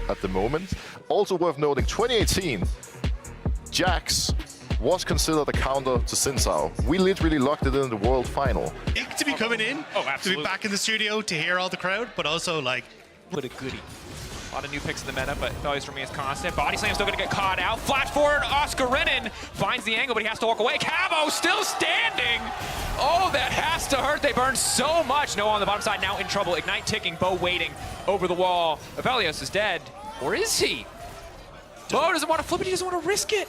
at the moment. Also worth noting, 2018, Jax was considered a counter to Sinsao. We literally locked it in the world final. To be coming in, absolutely. to be back in the studio, to hear all the crowd, but also like, What a goodie. A lot of new picks in the meta, but values remains constant. Body slam still going to get caught out. Flash forward, Oscar Renan finds the angle, but he has to walk away. Cabo still standing. Oh, that has to hurt. They burn so much. Noah on the bottom side now in trouble. Ignite ticking. Bo waiting over the wall. Aphelios is dead. Or is he? Bo doesn't want to flip it. He doesn't want to risk it.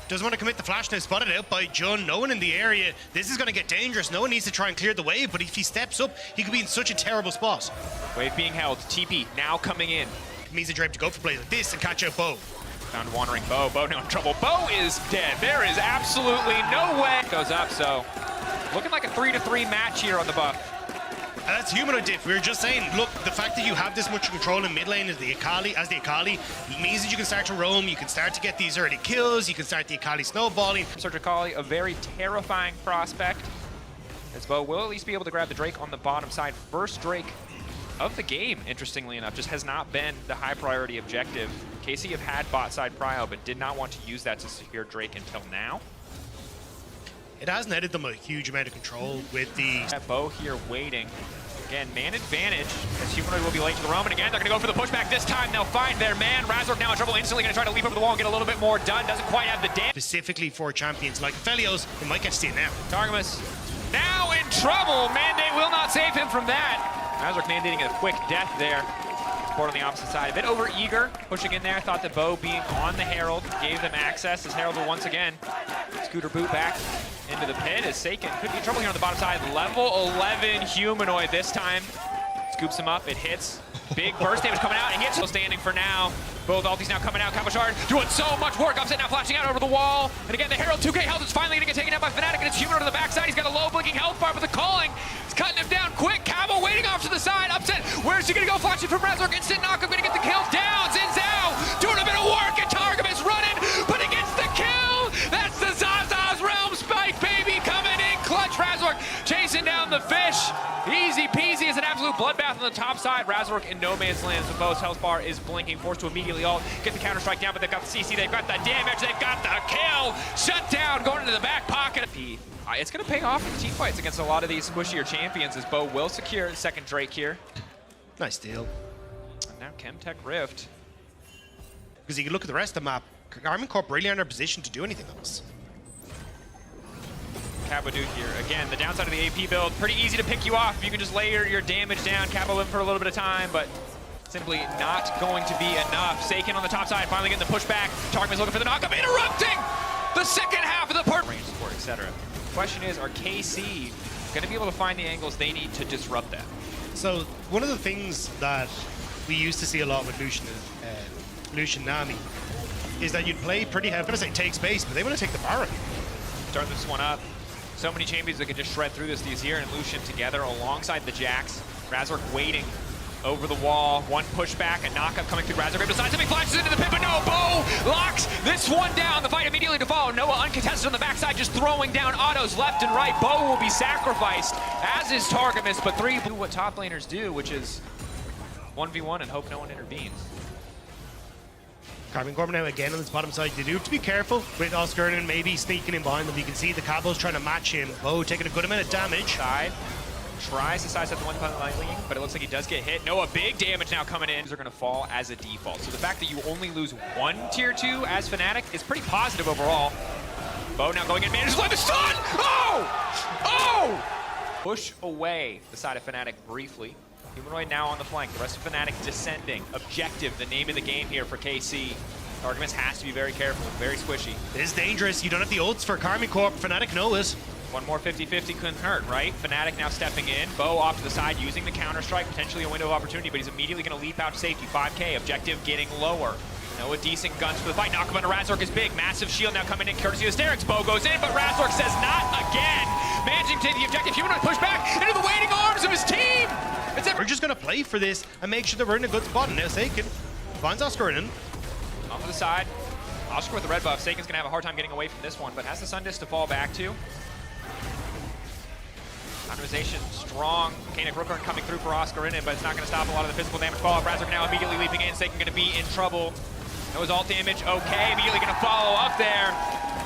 doesn't want to commit the flash now, spotted out by Jun. No one in the area. This is going to get dangerous. No one needs to try and clear the wave, but if he steps up, he could be in such a terrible spot. Wave being held. TP now coming in. It means a Drape to go for plays like this and catch out Bo. Found wandering Bo. Bo now in trouble. Bo is dead. There is absolutely no way. Goes up, so looking like a 3-3 match here on the buff. That's humanoid diff. We were just saying, look, the fact that you have this much control in mid lane as the Akali, means that you can start to roam, you can start to get these early kills, you can start the Akali snowballing. Search Akali, a very terrifying prospect, as Bo will at least be able to grab the Drake on the bottom side. First Drake of the game, interestingly enough, just has not been the high priority objective. KC have had bot side prio, but did not want to use that to secure Drake until now. It has netted them a huge amount of control with the... Bo here waiting. Again, man advantage, as Humanoid will be late to the roam, and again, they're gonna go for the pushback. This time they'll find their man. Razork now in trouble, instantly gonna try to leap over the wall and get a little bit more done. Doesn't quite have the damage. Specifically for champions like Aphelios, it might get steal now. Targamas now in trouble. Mandate will not save him from that. Razork mandating a quick death there. Support on the opposite side, a bit over eager, pushing in there. Thought that Bo being on the Herald gave them access, as Herald will once again scooter boot back into the pit as Seiken could be in trouble here on the bottom side. Level 11 Humanoid this time. Scoops him up, it hits. Big burst damage coming out, and hits. Still standing for now. Both ultis now coming out. Cabochard doing so much work. Upset now flashing out over the wall. And again, the Herald 2K health is finally gonna get taken out by FNATIC, and it's Humanoid on the backside. He's got a low blinking health bar, but the calling is cutting him down quick. Cabo waiting off to the side. Upset. Where's he gonna go? Flashing from Razork. Instant knock. I'm gonna get the kill down. Zinzao doing a bit of work, and Targamas running, but he gets the kill. That's the Zaza's Realm Spike, baby, coming in clutch. Razork chasing down the fish. Easy peasy. It's an absolute bloodbath on the top side. Razork in no man's land. So Bo's health bar is blinking, forced to immediately ult, get the counter strike down, but they've got the CC, they've got the damage, they've got the kill. Shut down, going into the back pocket. It's going to pay off in team fights against a lot of these squishier champions, as Bo will secure the second Drake here. Nice deal. And now Chemtech Rift. Because you can look at the rest of the map, Karmine Corp really aren't in a position to do anything else. Cabo Dude here. Again, the downside of the AP build, pretty easy to pick you off if you can just layer your damage down. Cabo in for a little bit of time, but simply not going to be enough. Seiken on the top side, finally getting the pushback. Targamas looking for the knockup, interrupting the second half of the part. Range support, etc. Question is, are KC going to be able to find the angles they need to disrupt that? So one of the things that we used to see a lot with Lucian Nami is that you'd play pretty heavy. I'm going to say take space, but they want to take the Baron. Start this one up. So many champions that can just shred through this. Azir and Lucian together alongside the Jax. Razork waiting over the wall. One pushback, a knockup coming through Razork. Decides to make flashes into the pit, but no, Bo locks this one down. The fight immediately to follow. Noah uncontested on the backside, just throwing down autos left and right. Bo will be sacrificed, as is Targamas, but three do what top laners do, which is 1v1 and hope no one intervenes. Karmine Corp now again on this bottom side. They do have to be careful with Oscar and maybe sneaking in behind them. You can see the Cabo's trying to match him. Bo taking a good amount of damage. Side tries to sidestep the one lightning, but it looks like he does get hit. Noah, big damage now coming in. They're going to fall as a default. So the fact that you only lose one tier 2 as FNATIC is pretty positive overall. Bo now going in, manages to let the stun! Oh! Oh! Push away the side of FNATIC briefly. Humanoid now on the flank, the rest of FNATIC descending. Objective, the name of the game here for KC. Targamas has to be very careful, very squishy. This is dangerous. You don't have the ults for Karmine Corp. FNATIC know it. One more 50-50 couldn't hurt, right? FNATIC now stepping in. Bo off to the side using the counter-strike, potentially a window of opportunity, but he's immediately going to leap out to safety. 5K, objective getting lower. Noah decent guns for the fight. Knock him under Razork is big. Massive shield now coming in, courtesy of Sterix. Bo goes in, but Razork says not again. Managing to take the objective. Humanoid push back into the waiting arms of his team. We're just going to play for this and make sure that we're in a good spot. And now Seiken finds Oscar in. Off to the side. Oscar with the red buff. Seiken's going to have a hard time getting away from this one, but has the Sun Disc to fall back to. Optimization strong. Kanik Rookhorn coming through for Oscar in it, but it's not going to stop a lot of the physical damage fallout. Razork now immediately leaping in. Seiken going to be in trouble. Knows ult damage. Okay, immediately going to follow up there.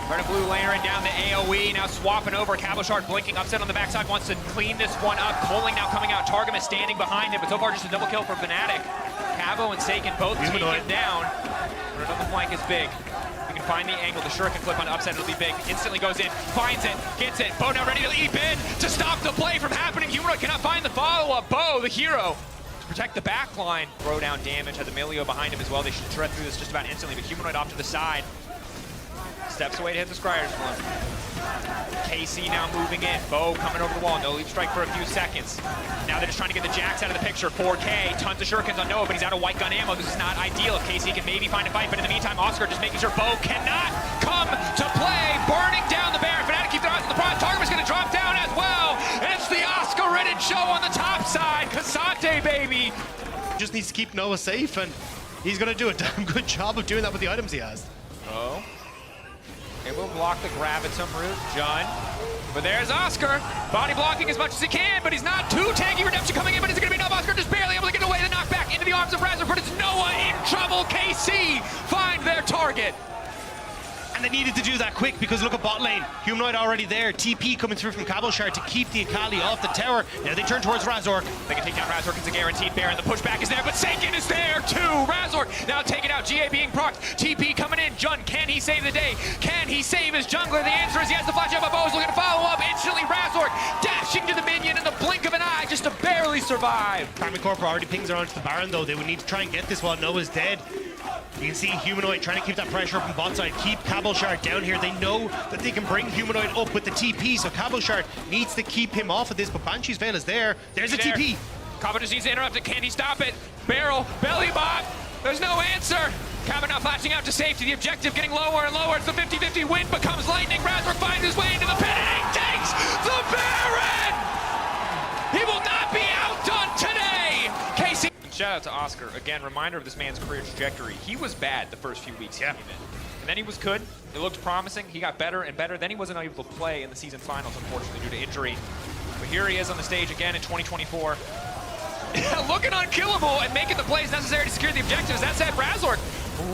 Red and blue layering down the AoE. Now swapping over. Cabochard blinking. Upset on the backside. Wants to clean this one up. Coling now coming out. Targum is standing behind him, but so far just a double kill for FNATIC. Cabo and Seiken both taken down. But another flank is big. You can find the angle, the shuriken flip on upset, it'll be big. Instantly goes in, finds it, gets it. Bo now ready to leap in to stop the play from happening. Humanoid cannot find the follow-up. Bo, the hero, to protect the back line. Throw down damage, has Emilio behind him as well. They should shred through this just about instantly, but Humanoid off to the side. Steps away to hit the Scryer's one. KC now moving in. Bo coming over the wall. No leap strike for a few seconds. Now they're just trying to get the Jax out of the picture. 4K, tons of shurikens on Noah, but he's out of white gun ammo. This is not ideal. If KC can maybe find a fight, but in the meantime, Oscar just making sure Bo cannot come to play. Burning down the bear. FNATIC keep their eyes on the prize. Targum is going to drop down as well. And it's the Oscar-ridden show on the top side. Kasante, baby. Just needs to keep Noah safe, and he's going to do a damn good job of doing that with the items he has. Oh. It will block the grab at some route. Jun. But there's Oscar. Body blocking as much as he can, but he's not too tanky. Redemption coming in, but is it going to be enough? Oscar just barely able to get away. The knockback into the arms of Razork, but it's Noah in trouble. KC find their target. And they needed to do that quick because look at bot lane. Humanoid already there. TP coming through from Cabochard to keep the Akali off the tower. Now they turn towards Razork. They can take down Razork. It's a guaranteed bear, and the pushback is there, but Seiken is there too. Razork now taken out. GA being procced. TP coming in. Jun, can he save the day? Can he save his jungler? The answer is yes. The flash out by Bo is looking to follow up. Instantly Razork dashing to the minion in the blink of an eye just to barely survive. KARMINE Corp already pings around to the Baron though. They would need to try and get this while Noah's dead. You can see Humanoid trying to keep that pressure up on bot side, keep Cabochard down here. They know that they can bring Humanoid up with the TP, so Cabochard needs to keep him off of this, but Banshee's Veil is there. There's a TP. Cabo just needs to interrupt it. Can he stop it? Barrel, belly bot. There's no answer. Cabo now flashing out to safety. The objective getting lower and lower. It's the 50-50. Wind becomes lightning. Razork finds his way into the pit and he takes the Baron! He will not be outdone today! KC. Shout out to Oscar. Again, reminder of this man's career trajectory. He was bad the first few weeks he came in. And then he was good. It looked promising. He got better and better. Then he wasn't able to play in the season finals, unfortunately, due to injury. But here he is on the stage again in 2024. Looking unkillable and making the plays necessary to secure the objectives. That said, Razork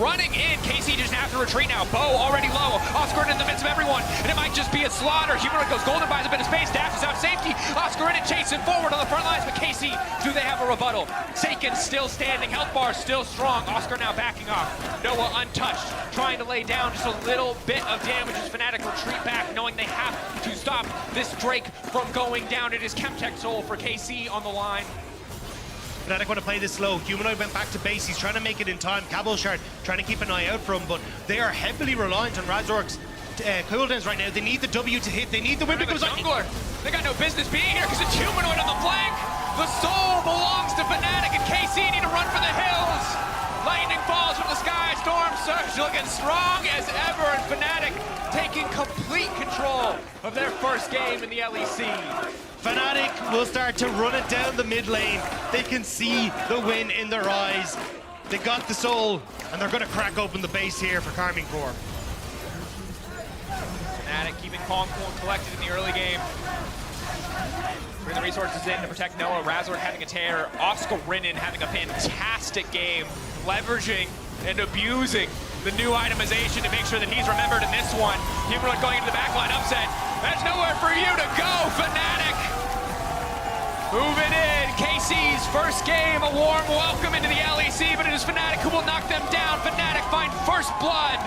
running in. KC just have to retreat now. Bo already low. Oscar in the midst of everyone. And it might just be a slaughter. Humanoid goes golden, buys a bit of space, dashes out safety. Oscar in it, chasing forward on the front lines. But KC, do they have a rebuttal? Seiken still standing. Health bar still strong. Oscar now backing off. Noah untouched. Trying to lay down just a little bit of damage as FNATIC retreat back, knowing they have to stop this Drake from going down. It is Chemtech Soul for KC on the line. FNATIC want to play this slow. Humanoid went back to base. He's trying to make it in time. Cabochard trying to keep an eye out for him, but they are heavily reliant on Razork's cooldowns right now. They need the W to hit. They need the win because jungler. They got no business being here because it's Humanoid on the flank. The soul belongs to FNATIC, and KC need to run for the hills. Lightning falls from the sky. Storm Surge looking strong as ever, and FNATIC taking complete control of their first game in the LEC. FNATIC will start to run it down the mid lane. They can see the win in their eyes. They got the soul, and they're going to crack open the base here for KARMINE Corp. FNATIC keeping calm, cool, and collected in the early game. Bring the resources in to protect Noah. Razork having a tear. Oscar Rinnan having a fantastic game, leveraging and abusing the new itemization to make sure that he's remembered in this one. Humanoid going into the backline, upset. There's nowhere for you to go, FNATIC. Moving in, KC's first game, a warm welcome into the LEC, but it is FNATIC who will knock them down. FNATIC find first blood.